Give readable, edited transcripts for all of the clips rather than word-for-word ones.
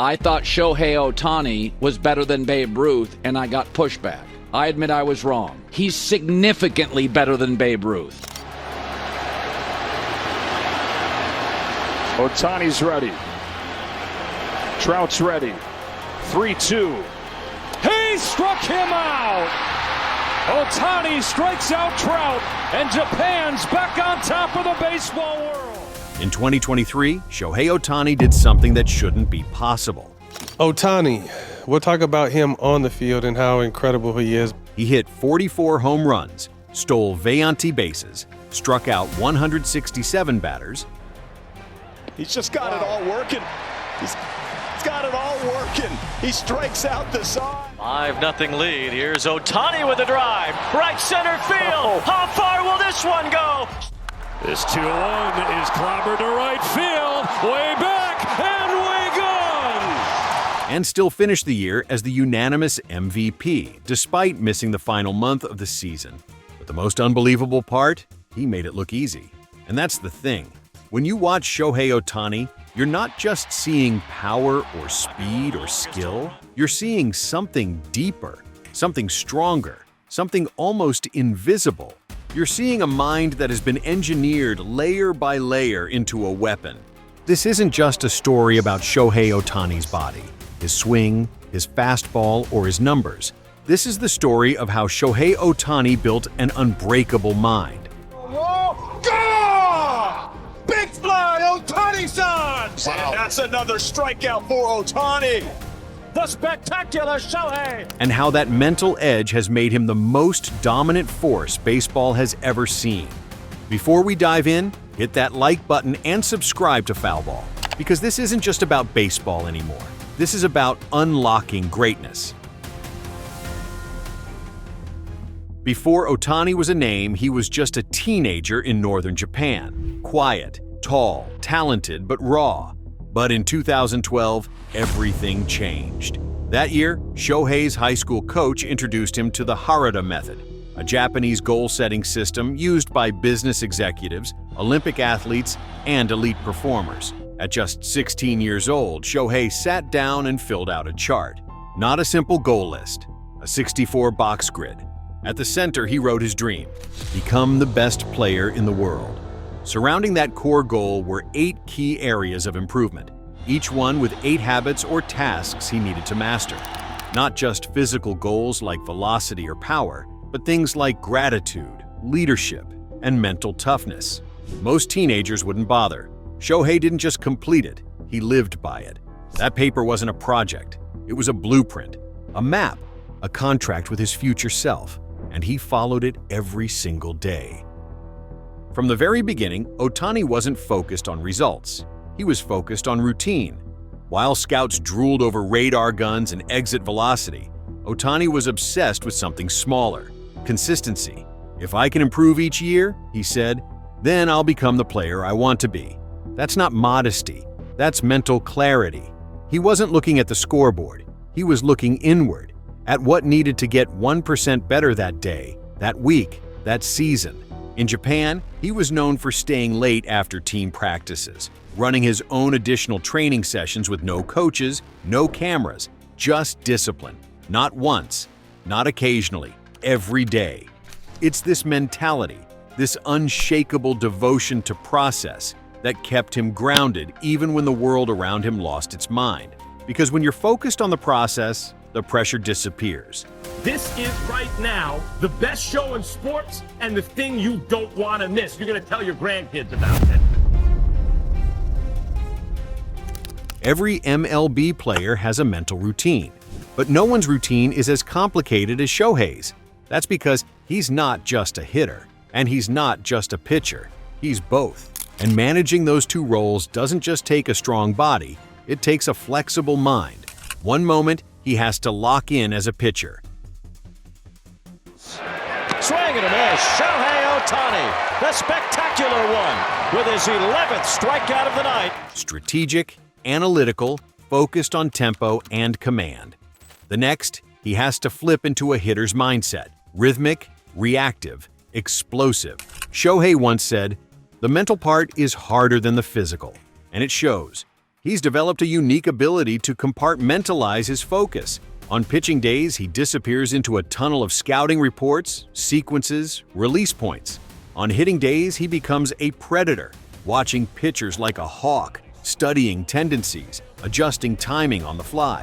I thought Shohei Ohtani was better than Babe Ruth, and I got pushback. I admit I was wrong. He's significantly better than Babe Ruth. Ohtani's ready. Trout's ready. 3-2. He struck him out! Ohtani strikes out Trout, and Japan's back on top of the baseball world. In 2023, Shohei Ohtani did something that shouldn't be possible. Ohtani, we'll talk about him on the field and how incredible he is. He hit 44 home runs, stole vacante bases, struck out 167 batters. He's just got it all working. He's got it all working. He strikes out the side. 5-0 lead. Here's Ohtani with a drive. Right center field. How far will this one go? This 2-1 is clobbered to right field. Way back and way gone. And still finished the year as the unanimous MVP, despite missing the final month of the season. But the most unbelievable part, he made it look easy. And that's the thing. When you watch Shohei Ohtani, you're not just seeing power or speed or skill. You're seeing something deeper, something stronger, something almost invisible. You're seeing a mind that has been engineered layer by layer into a weapon. This isn't just a story about Shohei Ohtani's body, his swing, his fastball, or his numbers. This is the story of how Shohei Ohtani built an unbreakable mind. Big fly, Ohtani-san! Wow. And that's another strikeout for Ohtani. The spectacular Shohei! And how that mental edge has made him the most dominant force baseball has ever seen. Before we dive in, hit that like button and subscribe to FoulBall, because this isn't just about baseball anymore. This is about unlocking greatness. Before Ohtani was a name, he was just a teenager in northern Japan. Quiet, tall, talented, but raw. But in 2012, everything changed. That year, Shohei's high school coach introduced him to the Harada method, a Japanese goal-setting system used by business executives, Olympic athletes, and elite performers. At just 16 years old, Shohei sat down and filled out a chart. Not a simple goal list, a 64-box grid. At the center, he wrote his dream: become the best player in the world. Surrounding that core goal were 8 key areas of improvement, each one with 8 habits or tasks he needed to master. Not just physical goals like velocity or power, but things like gratitude, leadership, and mental toughness. Most teenagers wouldn't bother. Shohei didn't just complete it, he lived by it. That paper wasn't a project, it was a blueprint, a map, a contract with his future self, and he followed it every single day. From the very beginning, Ohtani wasn't focused on results. He was focused on routine. While scouts drooled over radar guns and exit velocity, Ohtani was obsessed with something smaller: consistency. If I can improve each year, he said, then I'll become the player I want to be. That's not modesty, that's mental clarity. He wasn't looking at the scoreboard, he was looking inward, at what needed to get 1% better that day, that week, that season. In Japan, he was known for staying late after team practices, running his own additional training sessions with no coaches, no cameras, just discipline. Not once, not occasionally, every day. It's this mentality, this unshakable devotion to process that kept him grounded even when the world around him lost its mind. Because when you're focused on the process, the pressure disappears. This is right now the best show in sports and the thing you don't want to miss. You're going to tell your grandkids about it. Every MLB player has a mental routine, but no one's routine is as complicated as Shohei's. That's because he's not just a hitter, and he's not just a pitcher. He's both. And managing those two roles doesn't just take a strong body, it takes a flexible mind. One moment, he has to lock in as a pitcher. Swing and a miss. Shohei Ohtani, the spectacular one, with his 11th strikeout of the night. Strategic, analytical, focused on tempo and command. The next, he has to flip into a hitter's mindset: rhythmic, reactive, explosive. Shohei once said, "The mental part is harder than the physical," and it shows. He's developed a unique ability to compartmentalize his focus. On pitching days, he disappears into a tunnel of scouting reports, sequences, release points. On hitting days, he becomes a predator, watching pitchers like a hawk, studying tendencies, adjusting timing on the fly.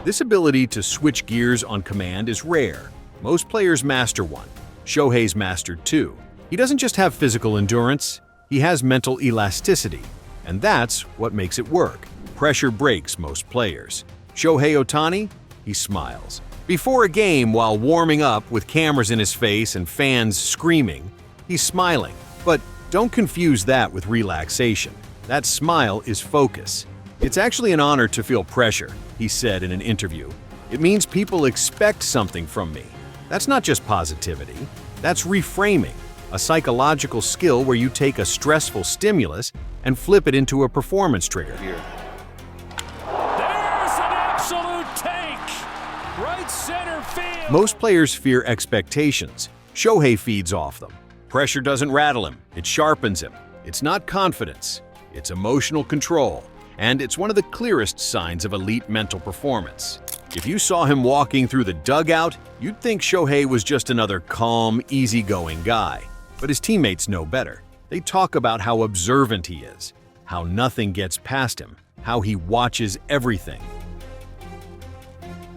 This ability to switch gears on command is rare. Most players master one. Shohei's mastered two. He doesn't just have physical endurance, he has mental elasticity. And that's what makes it work. Pressure breaks most players. Shohei Ohtani? He smiles. Before a game, while warming up with cameras in his face and fans screaming, he's smiling. But don't confuse that with relaxation. That smile is focus. It's actually an honor to feel pressure, he said in an interview. It means people expect something from me. That's not just positivity, that's reframing, a psychological skill where you take a stressful stimulus and flip it into a performance trigger. There's an absolute take! Right center field! Most players fear expectations. Shohei feeds off them. Pressure doesn't rattle him, it sharpens him. It's not confidence, it's emotional control. And it's one of the clearest signs of elite mental performance. If you saw him walking through the dugout, you'd think Shohei was just another calm, easygoing guy. But his teammates know better. They talk about how observant he is, how nothing gets past him, how he watches everything.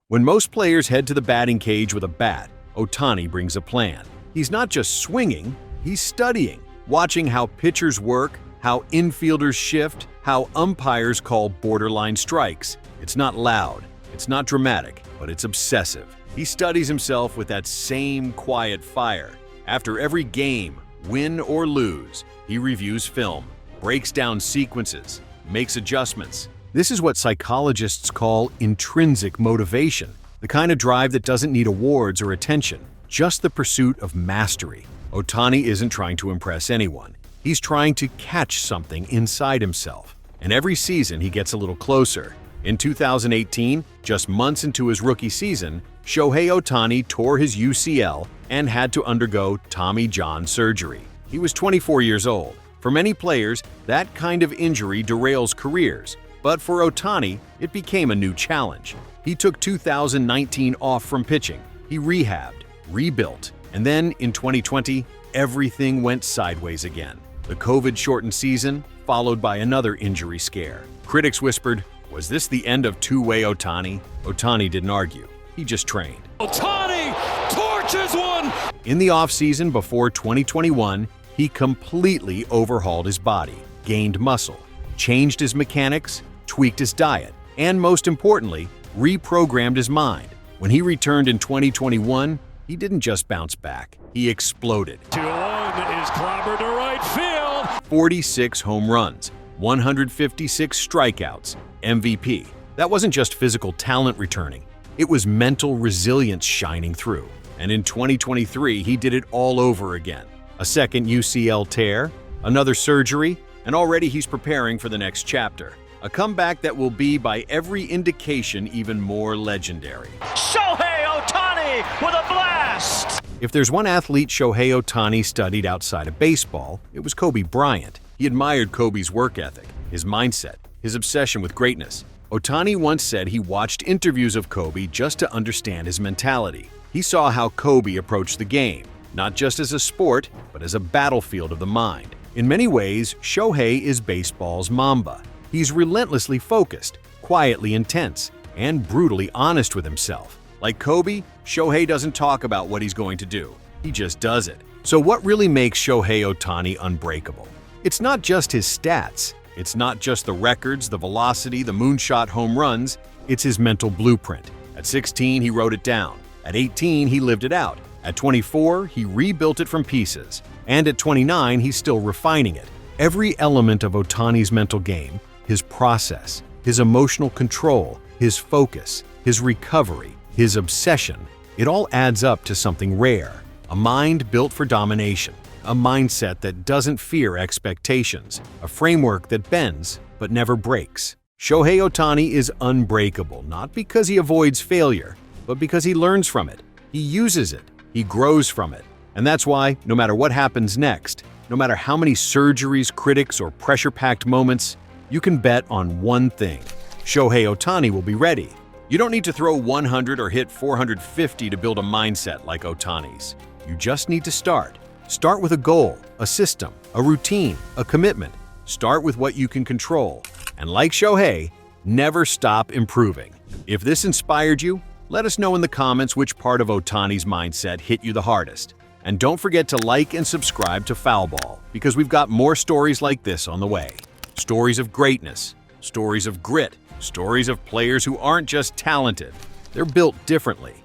When most players head to the batting cage with a bat, Ohtani brings a plan. He's not just swinging, he's studying, watching how pitchers work, how infielders shift, how umpires call borderline strikes. It's not loud, it's not dramatic, but it's obsessive. He studies himself with that same quiet fire. After every game, win or lose, he reviews film, breaks down sequences, makes adjustments. This is what psychologists call intrinsic motivation, the kind of drive that doesn't need awards or attention, just the pursuit of mastery. Ohtani isn't trying to impress anyone. He's trying to catch something inside himself. And every season he gets a little closer. In 2018, just months into his rookie season, Shohei Ohtani tore his UCL and had to undergo Tommy John surgery. He was 24 years old. For many players, that kind of injury derails careers. But for Ohtani, it became a new challenge. He took 2019 off from pitching. He rehabbed, rebuilt, and then in 2020, everything went sideways again. The COVID-shortened season, followed by another injury scare. Critics whispered, was this the end of two-way Ohtani? Ohtani didn't argue. He just trained. Ohtani torches one! In the offseason before 2021, he completely overhauled his body, gained muscle, changed his mechanics, tweaked his diet, and most importantly, reprogrammed his mind. When he returned in 2021, he didn't just bounce back, he exploded. 2-1 is clobbered to right field. 46 home runs, 156 strikeouts, MVP. That wasn't just physical talent returning, it was mental resilience shining through. And in 2023, he did it all over again. A second UCL tear, another surgery, and already he's preparing for the next chapter. A comeback that will be, by every indication, even more legendary. Shohei Ohtani with a blast! If there's one athlete Shohei Ohtani studied outside of baseball, it was Kobe Bryant. He admired Kobe's work ethic, his mindset, his obsession with greatness. Ohtani once said he watched interviews of Kobe just to understand his mentality. He saw how Kobe approached the game, not just as a sport, but as a battlefield of the mind. In many ways, Shohei is baseball's Mamba. He's relentlessly focused, quietly intense, and brutally honest with himself. Like Kobe, Shohei doesn't talk about what he's going to do. He just does it. So what really makes Shohei Ohtani unbreakable? It's not just his stats. It's not just the records, the velocity, the moonshot home runs. It's his mental blueprint. At 16, he wrote it down. At 18, he lived it out. At 24, he rebuilt it from pieces. And at 29, he's still refining it. Every element of Ohtani's mental game, his process, his emotional control, his focus, his recovery, his obsession, it all adds up to something rare. A mind built for domination. A mindset that doesn't fear expectations. A framework that bends but never breaks. Shohei Ohtani is unbreakable, not because he avoids failure, but because he learns from it. He uses it. He grows from it. And that's why, no matter what happens next, No matter how many surgeries, critics, or pressure-packed moments, you can bet on one thing. Shohei Ohtani will be ready. You don't need to throw 100 or hit 450 to build a mindset like Ohtani's. You just need to start. Start with a goal, a system, a routine, a commitment. Start with what you can control. And like Shohei, never stop improving. If this inspired you, let us know in the comments which part of Ohtani's mindset hit you the hardest. And don't forget to like and subscribe to FoulBall, because we've got more stories like this on the way. Stories of greatness, stories of grit, stories of players who aren't just talented, they're built differently.